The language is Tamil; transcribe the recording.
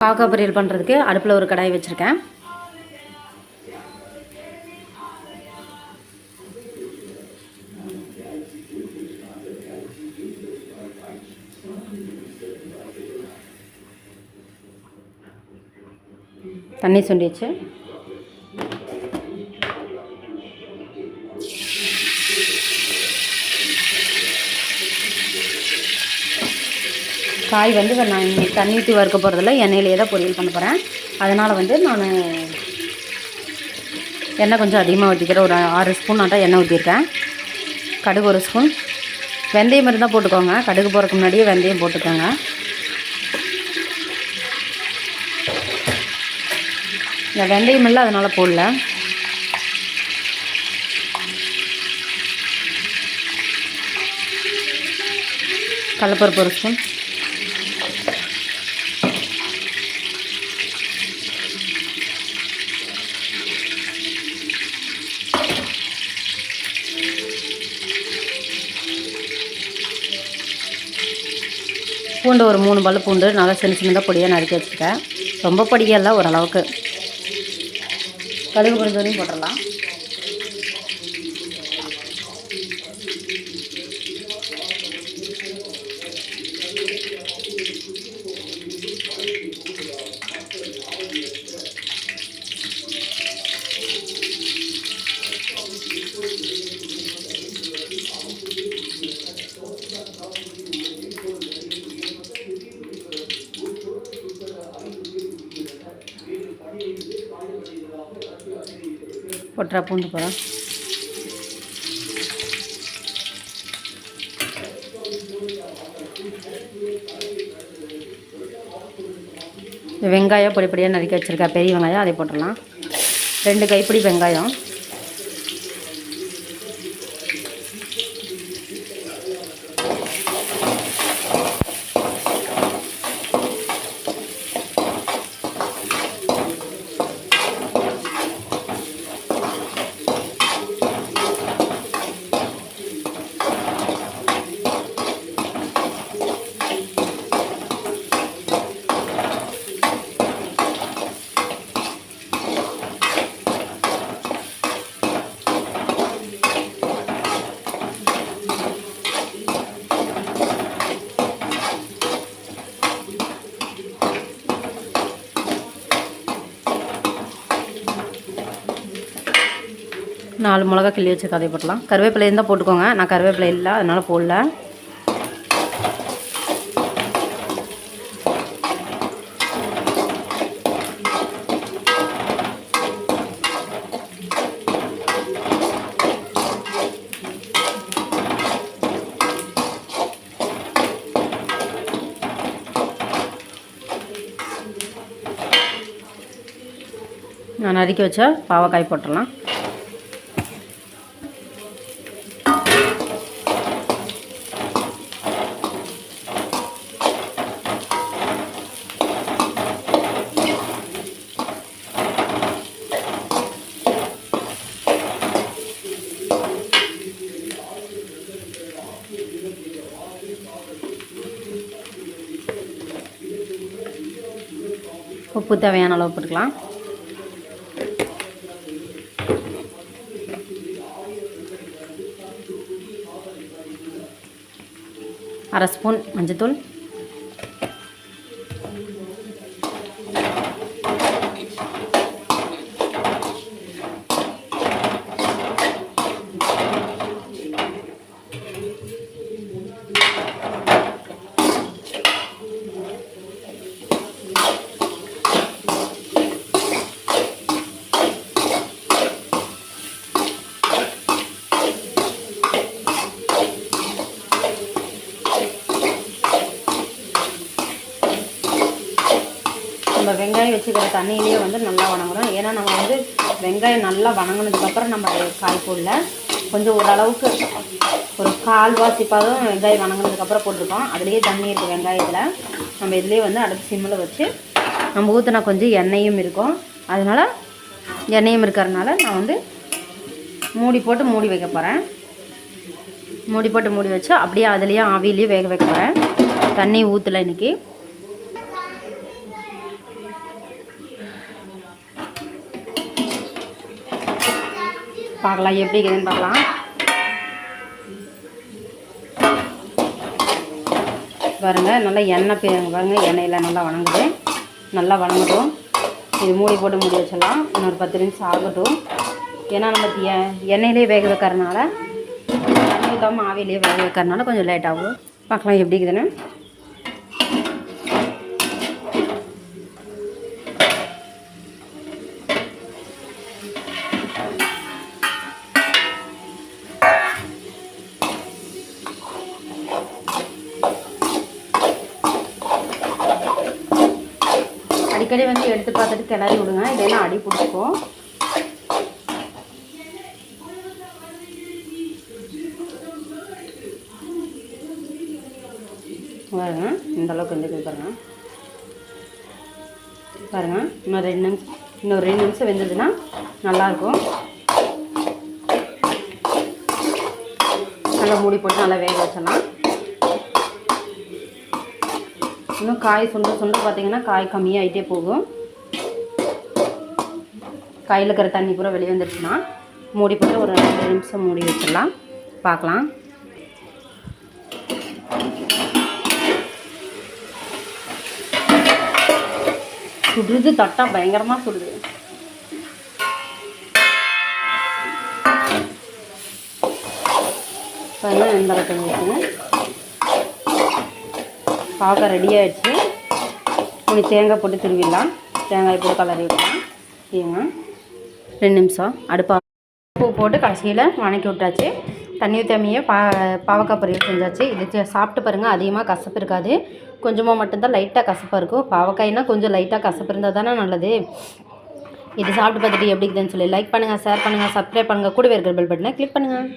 பாவக்காய் பொரியல் பண்ணுறதுக்கு அடுப்பில் ஒரு கடாய் வச்சுருக்கேன். தண்ணி சுண்டிச்சு. காய் நான் இன்னைக்கு தண்ணி ஊற்றி வறுக்க போகிறதில்ல, எண்ணெயிலே தான் பொரியல் பண்ண போகிறேன். அதனால் நான் எண்ணெய் கொஞ்சம் அதிகமாக ஊற்றிக்கிறேன். ஒரு 6 ஸ்பூன் ஆட்டம் எண்ணெய் ஊற்றிருக்கேன். கடுகு 1 ஸ்பூன், வெந்தயம் இருந்தால் போட்டுக்கோங்க. கடுகு போகிறதுக்கு முன்னாடியே வெந்தயம் போட்டுக்கோங்க. இந்த வெந்தயம் இல்லை, அதனால் போடல. கடலைப்பருப்பு 1 ஸ்பூன், பூண்டு ஒரு 3 பல்லு பூண்டு நல்லா சின்னதாக பொடியாக நறுக்கி வச்சுருக்கேன். ரொம்ப பொடியெல்லாம் ஓரளவுக்கு. கடுகு பொரிஞ்சோடையும் போட்டுடலாம். போட்டுறா பூண்டு போகிறேன். வெங்காயம் பொடி பொடியாக நறுக்கி வச்சுருக்கேன். பெரிய வெங்காயம் அதை போட்டுடலாம். 2 கைப்பிடி வெங்காயம். நாலு மிளகா கிள்ளி வச்சு கதை போட்டலாம். கருவேப்பிலை இருந்தால் போட்டுக்கோங்க. நான் கருவேப்பிலை இல்லை, அதனால் போடல. நான் நறுக்கி வச்ச பாவக்காய் போட்டுடலாம். உப்பு தேவையான அளவு போட்டுக்கலாம். அரை ஸ்பூன் மஞ்சத்தூள், நம்ம வெங்காயம் வச்சுக்கிற தண்ணியிலேயே நல்லா வணங்கணும். ஏன்னா நம்ம வெங்காயம் நல்லா வணங்கினதுக்கப்புறம் நம்ம காய் போடல. கொஞ்சம் ஓரளவுக்கு ஒரு கால்வாசி பதம் வெங்காயம் வணங்கினதுக்கப்புறம் போட்டிருக்கோம். அதுலேயே தண்ணி இருக்குது வெங்காயத்தில். நம்ம இதுலேயே அடுப்பு சிம்மில் வச்சு நம்ம ஊற்றினா கொஞ்சம் எண்ணெயும் இருக்கும். அதனால் எண்ணெயும் இருக்கிறதுனால நான் மூடி போட்டு மூடி வைக்க போகிறேன். மூடி போட்டு மூடி வச்சு அப்படியே அதுலேயே ஆவியிலேயே வேக வைக்க போகிறேன். தண்ணி ஊற்றலை இன்றைக்கி. பார்க்கலாம் எப்படி இருக்குதுன்னு பார்க்கலாம். பாருங்கள் நல்லா எண்ணெய் பாருங்கள் எண்ணெயில் நல்லா வணங்குது. நல்லா வணங்கட்டும். இது மூடி போட்டு மூடி வச்சிடலாம். இன்னொரு 10 நிமிஷம் ஆகட்டும். ஏன்னா நம்ம எண்ணெயிலே வேக வைக்கிறதுனால தண்ணி ஊற்றாமல் ஆவிலேயே வேக வைக்கிறதுனால கொஞ்சம் லேட் ஆகும். பார்க்கலாம் எப்படி இருக்குதுன்னு. அடிக்கடி வந்து எடுத்து பார்த்துட்டு கிளறி விடுங்க, இல்லைன்னா அடி பிடிச்சிக்கும். பாருங்க இந்த அளவுக்கு வந்து பாருங்க. பாருங்க இன்னொரு 2 நிமிஷம் வெந்ததுன்னா நல்லாயிருக்கும். நல்லா மூடி போட்டு நல்லா வேக வச்சிடலாம். இன்னும் காய் சுண்டு பார்த்திங்கன்னா காய் கம்மியாகிட்டே போகும். காயில் இருக்கிற தண்ணி பூரா வெளியே வந்துடுச்சுன்னா மூடி போட்டு ஒரு 2 நிமிஷம் மூடி வச்சிடலாம். பார்க்கலாம். சுடுது, தட்டா பயங்கரமாக சுடுது. பாருங்கள் எந்த அளவுக்கு இருக்குங்க. பாவக்காய் ரெடி ஆகிடுச்சு. கொஞ்சம் தேங்காய் போட்டு திருவிடலாம். தேங்காய் போட்டு கலரி விடலாம். ஏங்க 2 நிமிஷம் அடுப்பா உப்பு போட்டு கடைசியில் வணக்கி விட்டாச்சு. தண்ணி ஊற்றாமையே பாவக்காய் பொரியல் செஞ்சாச்சு. இது சாப்பிட்டு பாருங்கள். அதிகமாக கசப்பு இருக்காது. கொஞ்சமாக மட்டும்தான் லைட்டாக கசப்பாக இருக்கும். பாவக்காய்னா கொஞ்சம் லைட்டாக கசப்பு இருந்தால் தானே நல்லது. இது சாப்பிட்டு பார்த்துட்டு எப்படி இருக்குதுன்னு சொல்லி லைக் பண்ணுங்கள், ஷேர் பண்ணுங்கள், சப்ஸ்கிரைப் பண்ணுங்கள். கூடவே இருக்கிற பெல் பட்டனை கிளிக் பண்ணுங்கள்.